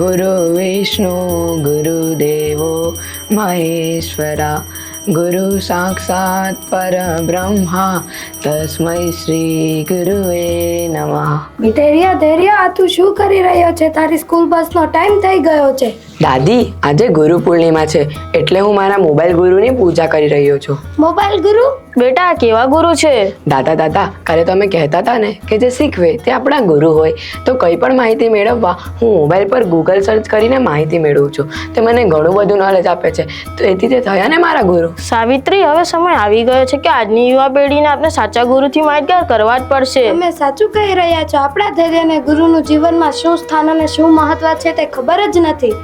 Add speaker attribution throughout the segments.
Speaker 1: ગુરુ વિષ્ણુ ગુરુદેવો મહેશ્વરા ગુરુ સાક્ષાત પરબ્રહ્મા તસ્મૈ શ્રી ગુરુવે નમઃ.
Speaker 2: ધૈર્ય આ તું શું કરી રહ્યો છે? તારી સ્કૂલ બસનો ટાઈમ થઈ ગયો છે.
Speaker 1: દાદી, આજે ગુરુ પૂર્ણિમા છે એટલે હું મારા મોબાઈલ ગુરુની પૂજા કરી રહ્યો છું.
Speaker 2: મોબાઈલ ગુરુ?
Speaker 3: બેટા, કેવા ગુરુ છે?
Speaker 1: દાદા કાલે તમે કહેતા હતા ને કે જે શીખવે તે આપણા ગુરુ હોય, તો કંઈ પણ માહિતી મેળવવા હું મોબાઈલ પર ગૂગલ સર્ચ કરીને માહિતી મેળવું છું. તે મને ઘણું બધું નોલેજ આપે છે, તો એથી તે થયા ને મારા ગુરુ.
Speaker 3: સાવિત્રી, હવે સમય આવી ગયો છે કે આજની યુવા પેઢીને આપણે સાચા ગુરુથી માહિતગાર કરવા જ પડશે.
Speaker 2: તમે સાચું કહી રહ્યા છો. આપણા ધૈર્યને ગુરુનું જીવનમાં શું સ્થાન અને શું મહત્વ છે તે ખબર જ નથી.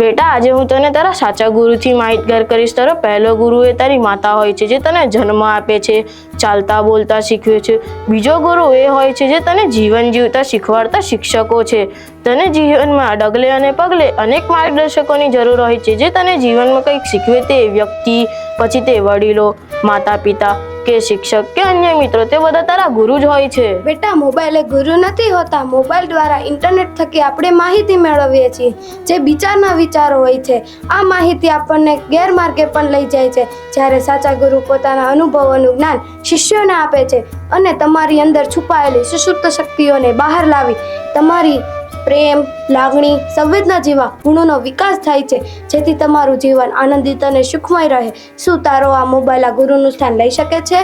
Speaker 3: બેટા, આજે હું તને તારા સાચા ગુરુથી માહિતગાર કરીશ. તારો પહેલો ગુરુ એ તારી માતા હોય છે, જે તને જન્મ આપે છે, ચાલતા બોલતા શીખવે છે. બીજો ગુરુ એ હોય છે જે તને જીવન જીવતા શીખવાડતા શિક્ષકો છે. તને જીવનમાં ડગલે અને પગલે અનેક માર્ગદર્શકોની જરૂર હોય છે, જે તને જીવનમાં કંઈક શીખવે. તે વ્યક્તિ, પછી તે વડીલો, માતા પિતા કે શિક્ષક કે અન્ય મિત્રો, તે બધા તારા ગુરુ જ હોય છે.
Speaker 2: બેટા, મોબાઈલ એ ગુરુ નથી હોતા. મોબાઈલ દ્વારા ઇન્ટરનેટ થકી આપણે માહિતી મેળવીએ છીએ, જે વિચારના વિચારો હોય છે. આ માહિતી આપણને ગેરમાર્ગે પણ લઈ જાય છે, જ્યારે સાચા ગુરુ પોતાના અનુભવોનું જ્ઞાન શિષ્યોને આપે છે અને તમારી અંદર છુપાયેલી સુષુપ્ત શક્તિઓને બહાર લાવી તમારી પ્રેમ, લાગણી, સંવેદના જેવા ગુણોનો વિકાસ થાય છે, જેથી તમારું જીવન આનંદિત અને સુખમય રહે. શું તારો આ મોબાઈલ આ ગુરુનું સ્થાન લઈ શકે છે?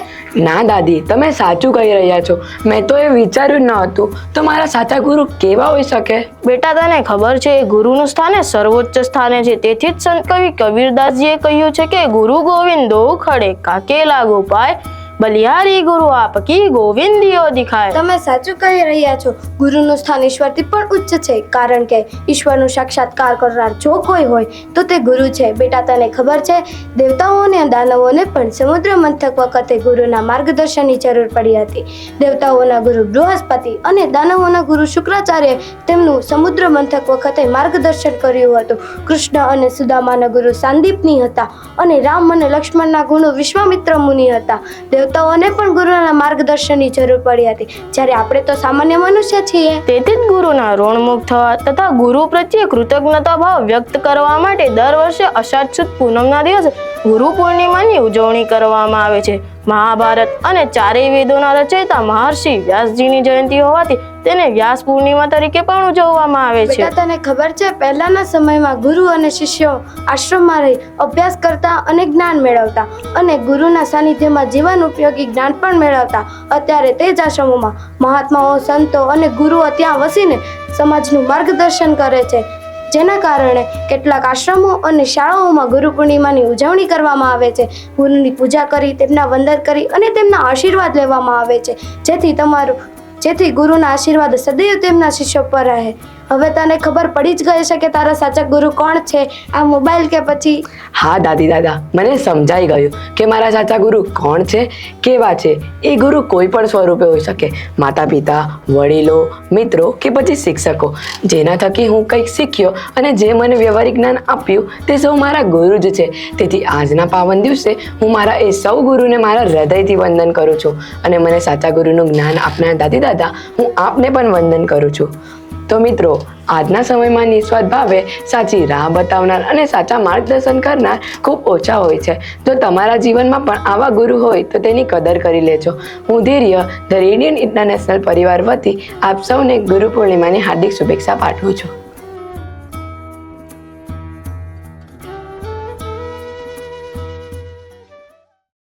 Speaker 1: ના દાદી, તમે સાચું કહી રહ્યા છો. મેં તો એ વિચાર્યું ન હતું. તો મારા સાચા ગુરુ કેવા હોઈ શકે?
Speaker 3: બેટા, તને ખબર છે, ગુરુનું સ્થાન એ સર્વોચ્ચ સ્થાને છે. તેથી જ સંત કવિ કબીરદાસજીએ કહ્યું છે કે ગુરુ ગોવિંદો ખડે કાકે લાગો પાય, બલિહારી ગુરુ આપકી ગોવિંદીઓ દિખાય.
Speaker 2: તમે સાચું કહી રહ્યા છો. ગુરુનું સ્થાન ઈશ્વરથી પણ ઉચ્ચ છે, કારણ કે ઈશ્વરનું સાક્ષાત્કાર કરનાર જો કોઈ હોય તો તે ગુરુ છે. બેટા, તને ખબર છે, દેવતાઓને અને દાનવોને પણ સમુદ્ર મંથક વખતે ગુરુના માર્ગદર્શનની જરૂર પડી હતી. દેવતાઓના ગુરુ બૃહસ્પતિ અને દાનવોના ગુરુ શુક્રાચાર્ય તેમનું સમુદ્ર મંથક વખતે માર્ગદર્શન કર્યું હતું. કૃષ્ણ અને સુદામાના ગુરુ સાંદીપની હતા અને રામ અને લક્ષ્મણના ગુરુ વિશ્વામિત્ર મુનિ હતા. દેવતાઓને પણ ગુરુના માર્ગદર્શનની જરૂર પડી હતી, જ્યારે આપણે તો સામાન્ય મનુષ્ય છીએ.
Speaker 3: તેથી જ ગુરુના ઋણમુક્ત થવા તથા ગુરુ પ્રત્યે કૃતજ્ઞતા ભાવ વ્યક્ત કરવા માટે દર વર્ષે અષાઢ સુદ પૂનમના દિવસે ગુરુ પૂર્ણિમાની ઉજવણી કરવામાં આવે છે. મહાભારત અને ચારેય વેદોના રચયિતા મહર્ષિ વ્યાસજીની જયંતિ હોવાથી તેને વ્યાસ પૂર્ણિમા તરીકે પણ ઉજવવામાં આવે છે.
Speaker 2: બેટા, તને ખબર છે, પહેલાના સમયમાં ગુરુ અને શિષ્યો આશ્રમમાં રહી અભ્યાસ કરતા અને જ્ઞાન મેળવતા અને ગુરુના સાનિધ્યમાં જીવન ઉપયોગી જ્ઞાન પણ મેળવતા. અત્યારે તે જ આશ્રમોમાં મહાત્માઓ, સંતો અને ગુરુઓ ત્યાં વસીને સમાજનું માર્ગદર્શન કરે છે, જેના કારણે કેટલાક આશ્રમો અને શાળાઓમાં ગુરુ પૂર્ણિમાની ઉજવણી કરવામાં આવે છે. ગુરુની પૂજા કરી, તેમના વંદન કરી અને તેમના આશીર્વાદ લેવામાં આવે છે, જેથી ગુરુના આશીર્વાદ સદૈવ તેમના શિષ્યો પર રહે. હવે તને ખબર પડી જ ગઈ છે કે તારા સાચા ગુરુ કોણ છે? આ મોબાઈલ કે પછી?
Speaker 1: હા દાદા, મને સમજાઈ ગયું કે મારા સાચા ગુરુ કોણ છે, કેવા છે. એ ગુરુ કોઈ પણ સ્વરૂપે હોઈ શકે. માતા પિતા, વડીલો, મિત્રો કે પછી શિક્ષકો, જેના થકી હું કંઈક શીખ્યો અને જે મને વ્યવહારિક જ્ઞાન આપ્યું તે સૌ મારા ગુરુ જ છે. તેથી આજના પાવન દિવસે હું મારા એ સૌ ગુરુને મારા હૃદયથી વંદન કરું છું અને મને સાચા ગુરુનું જ્ઞાન આપનાર દાદા હું આપને પણ વંદન કરું છું. તો મિત્રો, આજના સમયમાં નિસ્વાર્થ ભાવે સાચી રાહ બતાવનાર અને સાચા માર્ગદર્શન કરનાર ખૂબ ઓછા હોય છે. જો તમારા જીવનમાં પણ આવા ગુરુ હોય તો તેની કદર કરી લેજો. હું ધૈર્ય ધ રેડિયન્ટ ઇન્ટરનેશનલ પરિવાર વતી આપ સૌને ગુરુ પૂર્ણિમાની હાર્દિક શુભેચ્છા પાઠવું છું.